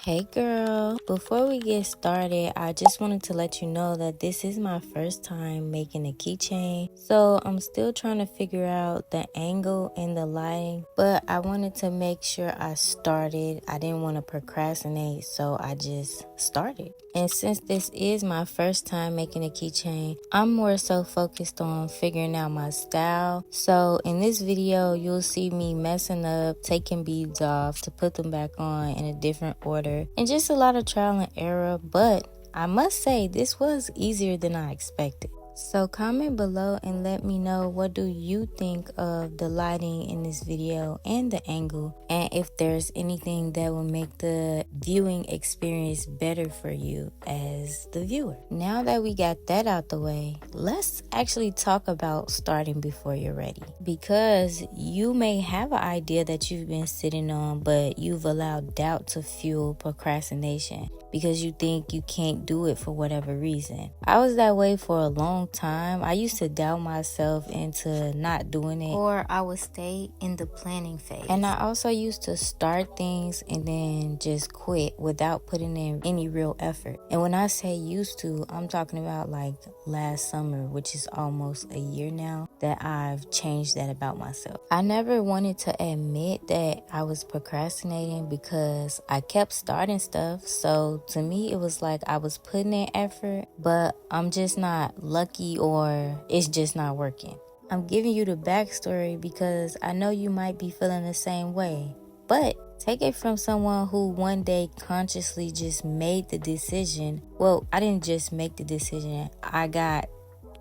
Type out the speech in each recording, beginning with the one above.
Hey girl, before we get started, I just wanted to let you know that this is my first time making a keychain. So I'm still trying to figure out the angle and the lighting, but I wanted to make sure I started. I didn't want to procrastinate, so I just started. And since this is my first time making a keychain, I'm more so focused on figuring out my style. So in this video, you'll see me messing up, taking beads off to put them back on in a different order, and just a lot of trial and error, but I must say this was easier than I expected. So comment below and let me know, what do you think of the lighting in this video and the angle, and if there's anything that will make the viewing experience better for you as the viewer. Now that we got that out the way, let's actually talk about starting before you're ready, because you may have an idea that you've been sitting on, but you've allowed doubt to fuel procrastination because you think you can't do it for whatever reason. I was that way for a long time. I used to doubt myself into not doing it, or I would stay in the planning phase. And I also used to start things and then just quit without putting in any real effort. And when I say used to, I'm talking about like last summer, which is almost a year now that I've changed that about myself. I never wanted to admit that I was procrastinating because I kept starting stuff. So to me, it was like I was putting in effort, but I'm just not lucky, or it's just not working. I'm giving you the backstory because I know you might be feeling the same way, but take it from someone who one day consciously just made the decision. Well, I didn't just make the decision. I got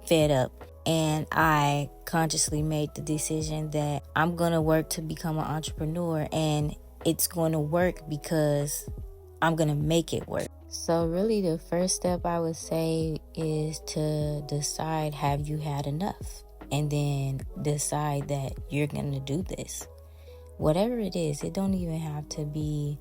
fed up and I consciously made the decision that I'm going to work to become an entrepreneur, and it's going to work because I'm going to make it work. So really the first step I would say is to decide, have you had enough? And then decide that you're going to do this. Whatever it is, it don't even have to be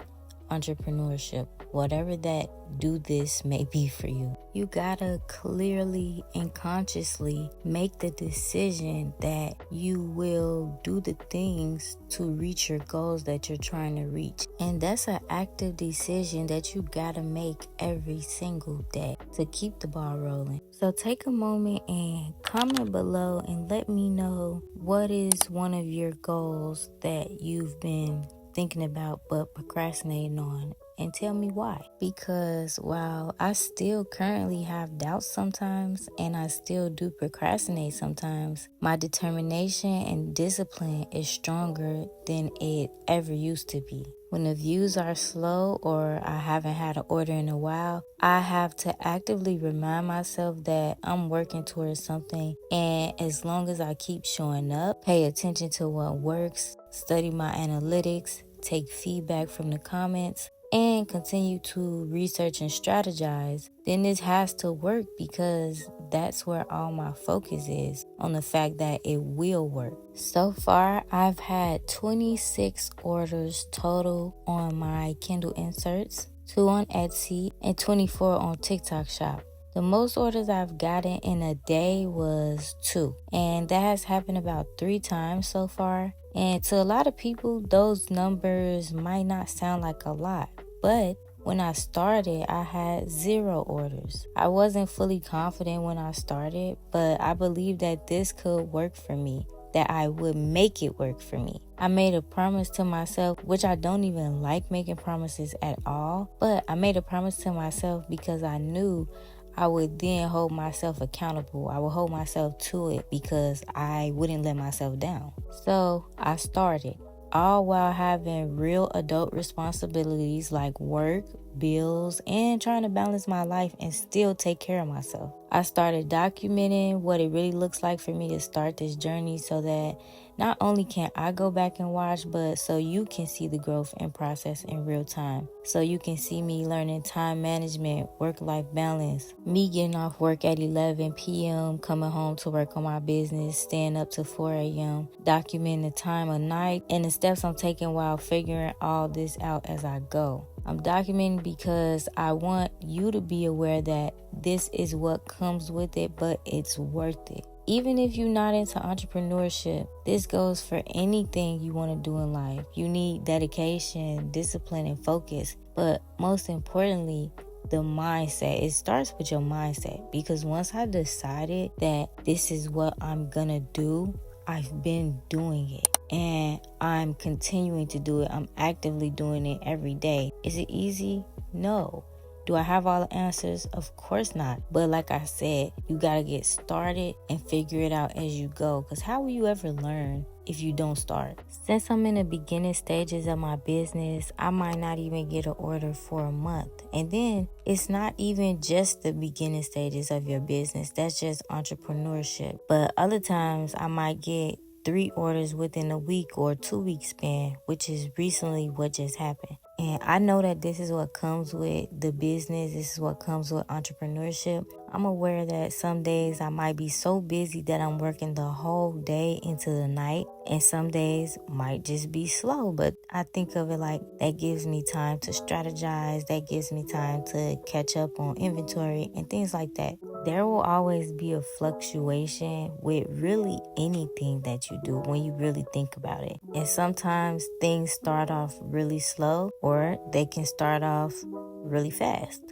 entrepreneurship. Whatever that do this may be for you. You gotta clearly and consciously make the decision that you will do the things to reach your goals that you're trying to reach. And that's an active decision that you gotta make every single day to keep the ball rolling. So take a moment and comment below and let me know, what is one of your goals that you've been thinking about but procrastinating on, and tell me why. Because while I still currently have doubts sometimes, and I still do procrastinate sometimes, my determination and discipline is stronger than it ever used to be. When the views are slow, or I haven't had an order in a while, I have to actively remind myself that I'm working towards something, and as long as I keep showing up, pay attention to what works, study my analytics, take feedback from the comments, and continue to research and strategize, then this has to work, because that's where all my focus is, on the fact that it will work. So far, I've had 26 orders total on my Kindle inserts, 2 on Etsy, and 24 on TikTok Shop. The most orders I've gotten in a day was 2, and that has happened about 3 times so far. And to a lot of people, those numbers might not sound like a lot, but when I started, I had 0 orders. I wasn't fully confident when I started, but I believed that this could work for me, that I would make it work for me. I made a promise to myself, which I don't even like making promises at all, but I made a promise to myself because I knew I would then hold myself accountable. I would hold myself to it because I wouldn't let myself down. So I started, all while having real adult responsibilities like work, bills, and trying to balance my life and still take care of myself. I started documenting what it really looks like for me to start this journey, so that not only can I go back and watch, but so you can see the growth and process in real time. So you can see me learning time management, work-life balance, me getting off work at 11 p.m., coming home to work on my business, staying up to 4 a.m., documenting the time of night, and the steps I'm taking while figuring all this out as I go. I'm documenting because I want you to be aware that this is what comes with it, but it's worth it. Even if you're not into entrepreneurship, this goes for anything you want to do in life. You need dedication, discipline, and focus. But most importantly, the mindset. It starts with your mindset, because once I decided that this is what I'm gonna do, I've been doing it and I'm continuing to do it. I'm actively doing it every day. Is it easy? No. Do I have all the answers? Of course not. But like I said, you gotta get started and figure it out as you go. Because how will you ever learn if you don't start? Since I'm in the beginning stages of my business, I might not even get an order for a month. And then it's not even just the beginning stages of your business. That's just entrepreneurship. But other times I might get 3 orders within a week or 2-week span, which is recently what just happened. And I know that this is what comes with the business. This is what comes with entrepreneurship. I'm aware that some days I might be so busy that I'm working the whole day into the night. And some days might just be slow. But I think of it like that gives me time to strategize. That gives me time to catch up on inventory and things like that. There will always be a fluctuation with really anything that you do when you really think about it. And sometimes things start off really slow or they can start off really fast.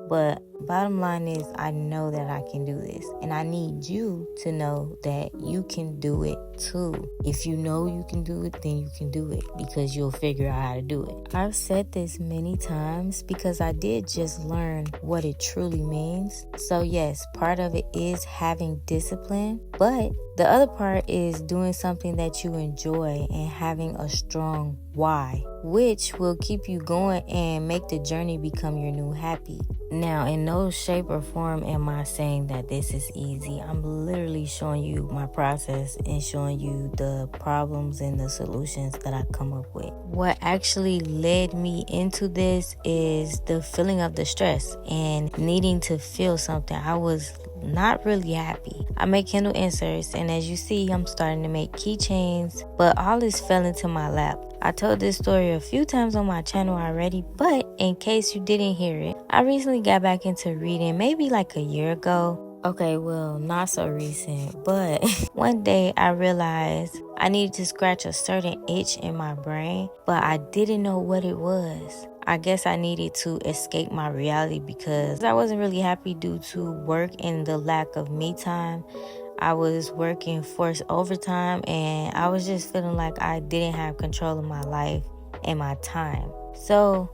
But bottom line is, I know that I can do this. And I need you to know that you can do it too. If you know you can do it, then you can do it, because you'll figure out how to do it. I've said this many times because I did just learn what it truly means. So yes, part of it is having discipline, but the other part is doing something that you enjoy and having a strong why, which will keep you going and make the journey become your new happy. Now, in no shape or form am I saying that this is easy. I'm literally showing you my process and showing you the problems and the solutions that I come up with. What actually led me into this is the feeling of the stress and needing to feel something. I was not really happy. I make Kindle inserts, and as you see, I'm starting to make keychains, but all this fell into my lap. I told this story a few times on my channel already, but in case you didn't hear it, I recently got back into reading maybe like a year ago. Okay, well, not so recent, but one day I realized I needed to scratch a certain itch in my brain, but I didn't know what it was. I guess I needed to escape my reality because I wasn't really happy due to work and the lack of me time. I was working forced overtime and I was just feeling like I didn't have control of my life and my time. So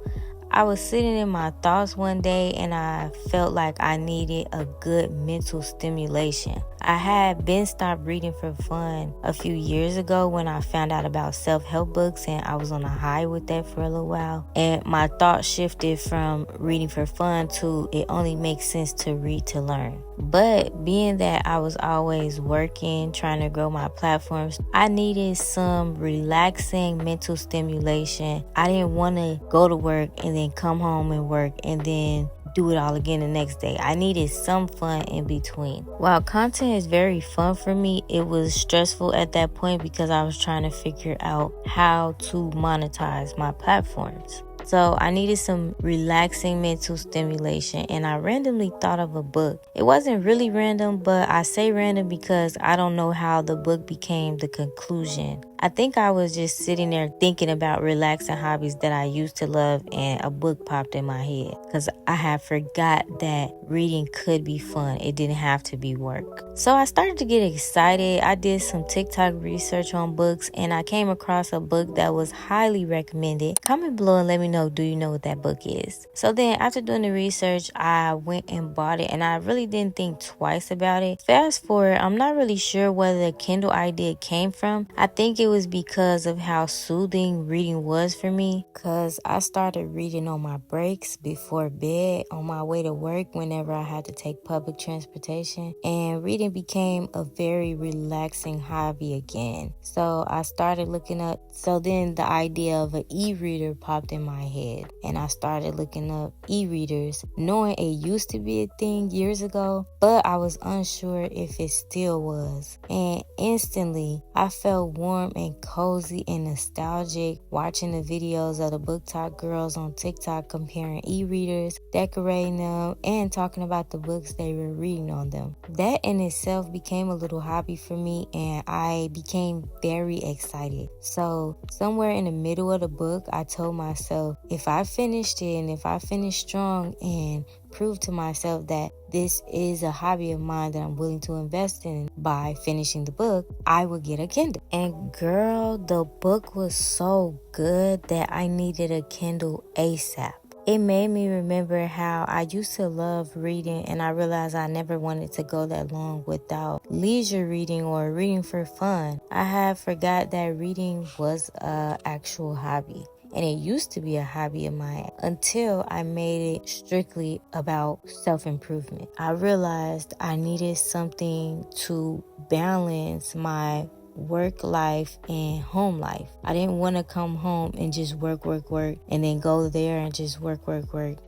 I was sitting in my thoughts one day and I felt like I needed a good mental stimulation. I had been stopped reading for fun a few years ago when I found out about self-help books, and I was on a high with that for a little while. And my thoughts shifted from reading for fun to it only makes sense to read to learn. But being that I was always working, trying to grow my platforms, I needed some relaxing mental stimulation. I didn't want to go to work and then come home and work and then do it all again the next day. I needed some fun in between. While content is very fun for me, it was stressful at that point because I was trying to figure out how to monetize my platforms. So I needed some relaxing mental stimulation, and I randomly thought of a book. It wasn't really random, but I say random because I don't know how the book became the conclusion. I think I was just sitting there thinking about relaxing hobbies that I used to love, and a book popped in my head because I had forgot that reading could be fun. It didn't have to be work. So I started to get excited. I did some TikTok research on books, and I came across a book that was highly recommended. Comment below and let me know, do you know what that book is? So then after doing the research, I went and bought it, and I really didn't think twice about it. Fast forward, I'm not really sure where the Kindle idea came from. I think it was because of how soothing reading was for me, because I started reading on my breaks, before bed, on my way to work, whenever I had to take public transportation, and reading became a very relaxing hobby again. So I started looking up, so then the idea of an e-reader popped in my head, and I started looking up e-readers, knowing it used to be a thing years ago, but I was unsure if it still was. And instantly I felt warm and cozy and nostalgic, watching the videos of the BookTok girls on TikTok comparing e-readers, decorating them, and talking about the books they were reading on them. That in itself became a little hobby for me, and I became very excited. So somewhere in the middle of the book, I told myself, if I finished it and if I finished strong and prove to myself that this is a hobby of mine that I'm willing to invest in by finishing the book, I would get a Kindle. And girl, the book was so good that I needed a Kindle ASAP. It made me remember how I used to love reading, and I realized I never wanted to go that long without leisure reading or reading for fun. I had forgot that reading was an actual hobby. And it used to be a hobby of mine until I made it strictly about self-improvement. I realized I needed something to balance my work life and home life. I didn't want to come home and just work, and then go there and just work.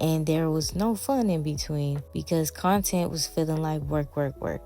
And there was no fun in between because content was feeling like work.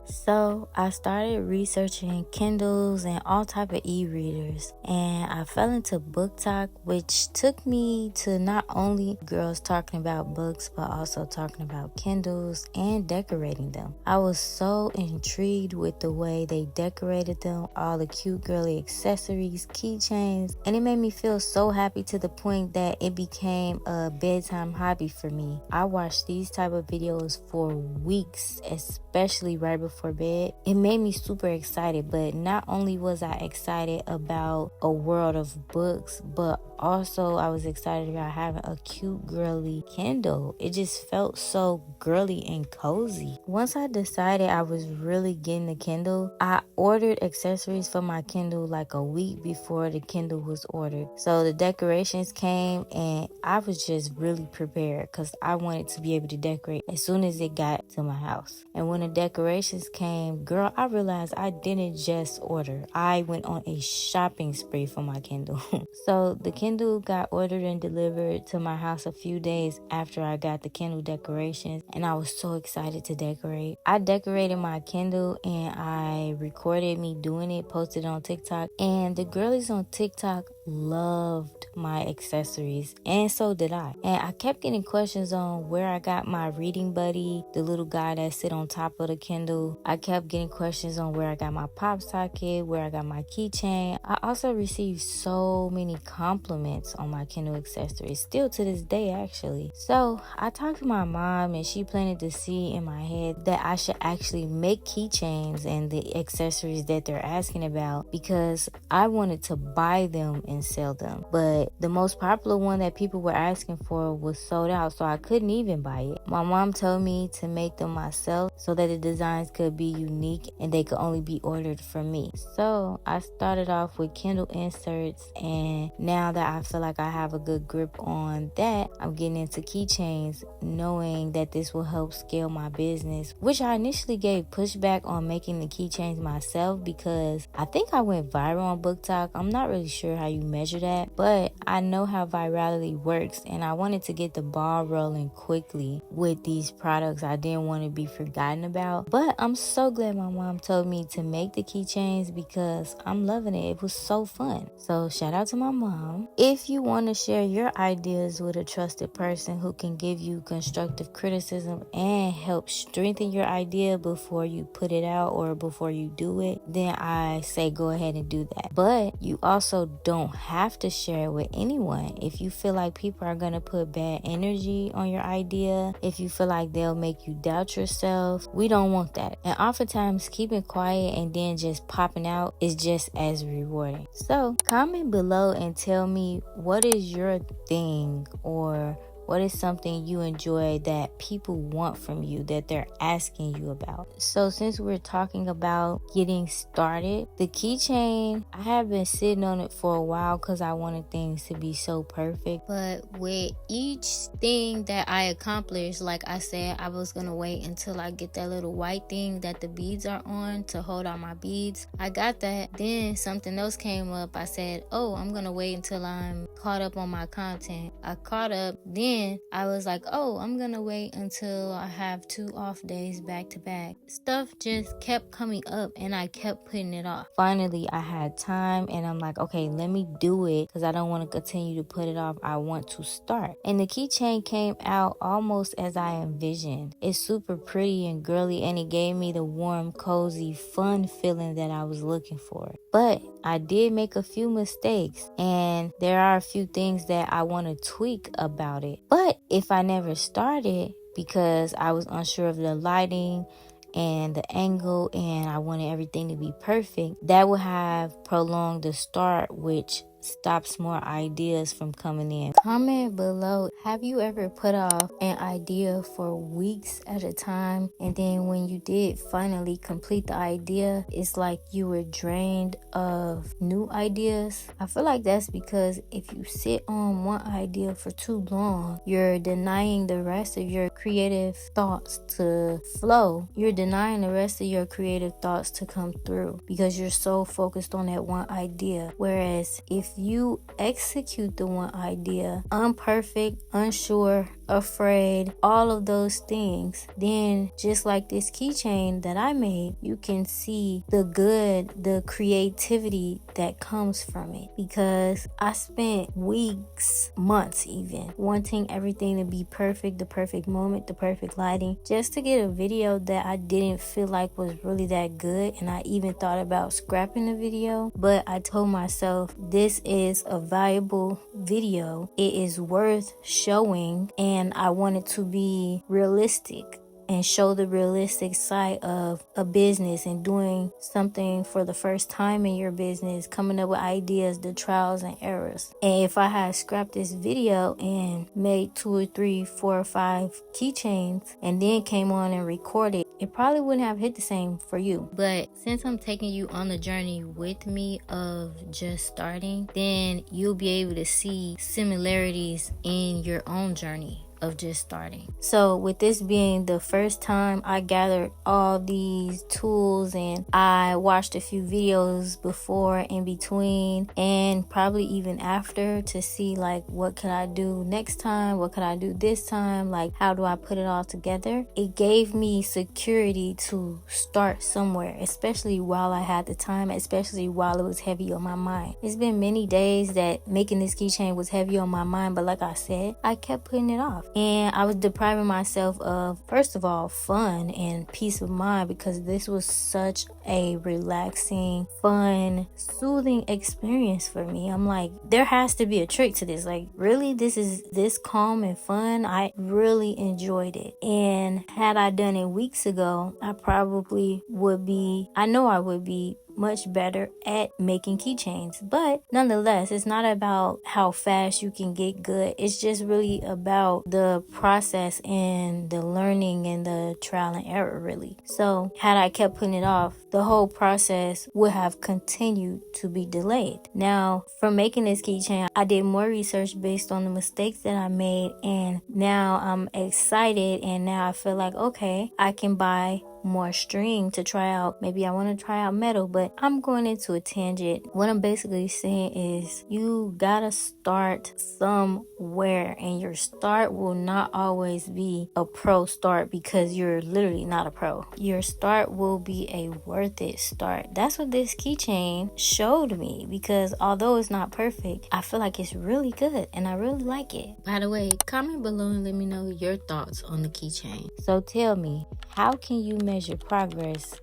So I started researching Kindles and all type of e-readers, and I fell into BookTok, which took me to not only girls talking about books, but also talking about Kindles and decorating them. I was so intrigued with the way they decorated them, all the cute girly accessories, keychains, and it made me feel so happy to the point that it became a bedtime hobby for me. I watched these type of videos for weeks, especially right before bed. It made me super excited, but not only was I excited about a world of books, but also I was excited about having a cute girly Kindle. It just felt so girly and cozy. Once I decided I was really getting a Kindle, I ordered accessories for my Kindle like a week before the Kindle was ordered. So the decorations came and I was just really prepared because I wanted to be able to decorate as soon as it got to my house. And when the decorations came, girl, I realized I didn't just order. I went on a shopping spree for my Kindle. So the Kindle got ordered and delivered to my house a few days after I got the Kindle decorations, and I was so excited to decorate. I decorated my Kindle and I recorded me doing it, posted it on TikTok, and the girlies on TikTok loved my accessories, and so did I. And I kept getting questions on where I got my reading buddy, the little guy that sit on top of the Kindle. I kept getting questions on where I got my pop socket, where I got my keychain. I also received so many compliments on my Kindle accessories, still to this day actually. So I talked to my mom and she planted the seed in my head that I should actually make keychains and the accessories that they're asking about, because I wanted to buy them and sell them. But the most popular one that people were asking for was sold out, so I couldn't even buy it. My mom told me to make them myself so that the designs could be unique and they could only be ordered from me. So I started off with Kindle inserts, and now that I feel like I have a good grip on that, I'm getting into keychains, knowing that this will help scale my business, which I initially gave pushback on making the keychains myself because I think I went viral on BookTok. I'm not really sure how you measure that, but I know how virality works, and I wanted to get the ball rolling quickly with these products. I didn't want to be forgotten about, but I'm so glad my mom told me to make the keychains because I'm loving it. It was so fun. So shout out to my mom. If you want to share your ideas with a trusted person who can give you constructive criticism and help strengthen your idea before you put it out or before you do it, then I say go ahead and do that. But you also don't have to share it with anyone. If you feel like people are going to put bad energy on your idea, if you feel like they'll make you doubt yourself, we don't want that. And oftentimes keeping quiet and then just popping out is just as rewarding. So comment below and tell me what is your thing, or what is something you enjoy that people want from you that they're asking you about. So since we're talking about getting started, the keychain, I have been sitting on it for a while because I wanted things to be so perfect. But with each thing that I accomplished, like I said, I was going to wait until I get that little white thing that the beads are on to hold all my beads. I got that. Then something else came up. I said, oh, I'm going to wait until I'm caught up on my content. I caught up. Then then I was like, oh, I'm gonna wait until I have 2 off days back to back. Stuff just kept coming up and I kept putting it off. Finally, I had time and I'm like, okay, let me do it because I don't want to continue to put it off. I want to start. And the keychain came out almost as I envisioned. It's super pretty and girly and it gave me the warm, cozy, fun feeling that I was looking for. But I did make a few mistakes and there are a few things that I want to tweak about it. But if I never started because I was unsure of the lighting and the angle and I wanted everything to be perfect, that would have prolonged the start, which stops more ideas from coming in. Comment below, have you ever put off an idea for weeks at a time and then when you did finally complete the idea, it's like you were drained of new ideas? I feel like that's because if you sit on one idea for too long, you're denying the rest of your creative thoughts to flow. You're denying the rest of your creative thoughts to come through because you're so focused on that one idea. Whereas if you execute the one idea, imperfect, unsure, afraid, all of those things, then just like this keychain that I made, you can see the good, the creativity that comes from it. Because I spent weeks, months even, wanting everything to be perfect, the perfect moment, the perfect lighting, just to get a video that I didn't feel like was really that good. And I even thought about scrapping the video, but I told myself this is a valuable video. It is worth showing, and I want it to be realistic and show the realistic side of a business and doing something for the first time in your business, coming up with ideas, the trials and errors. And if I had scrapped this video and made 2 or 3, 4 or 5 keychains and then came on and recorded, it probably wouldn't have hit the same for you. But since I'm taking you on the journey with me of just starting, then you'll be able to see similarities in your own journey of just starting. So with this being the first time I gathered all these tools and I watched a few videos before, in between, and probably even after to see like what could I do next time, what could I do this time, like how do I put it all together. It gave me security to start somewhere, especially while I had the time, especially while it was heavy on my mind. It's been many days that making this keychain was heavy on my mind, but like I said, I kept putting it off. And I was depriving myself of, first of all, fun and peace of mind, because this was such a relaxing, fun, soothing experience for me. I'm like, there has to be a trick to this. Like, really, this is this calm and fun? I really enjoyed it. And had I done it weeks ago, I probably would be, I know I would be much better at making keychains. But nonetheless, it's not about how fast you can get good. It's just really about the process and the learning and the trial and error, really. So had I kept putting it off, the whole process would have continued to be delayed. Now, from making this keychain, I did more research based on the mistakes that I made, and now I'm excited, and now I feel like, okay, I can buy more string to try out. Maybe I want to try out metal, but I'm going into a tangent. What I'm basically saying is you gotta start somewhere, and your start will not always be a pro start because you're literally not a pro. Your start will be a worth it start. That's what this keychain showed me, because although it's not perfect, I feel like it's really good and I really like it. By the way, comment below and let me know your thoughts on the keychain. So tell me, how can you measure progress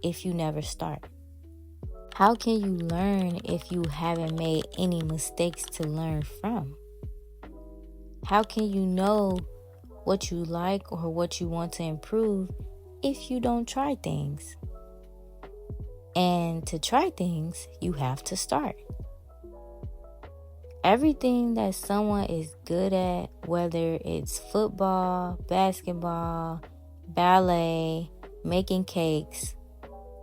if you never start? How can you learn if you haven't made any mistakes to learn from? How can you know what you like or what you want to improve if you don't try things? And to try things, you have to start. Everything that someone is good at, whether it's football, basketball, ballet, making cakes,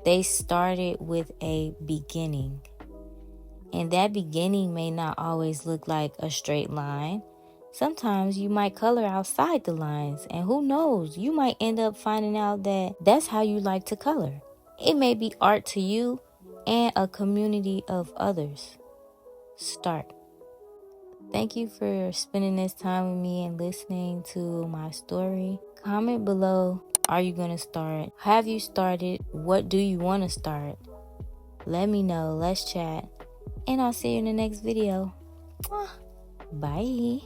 they started with a beginning. And that beginning may not always look like a straight line. Sometimes you might color outside the lines, and who knows, you might end up finding out that that's how you like to color. It may be art to you and a community of others. Start. Thank you for spending this time with me and listening to my story. Comment below, are you going to start? Have you started? What do you want to start? Let me know. Let's chat. And I'll see you in the next video. Bye.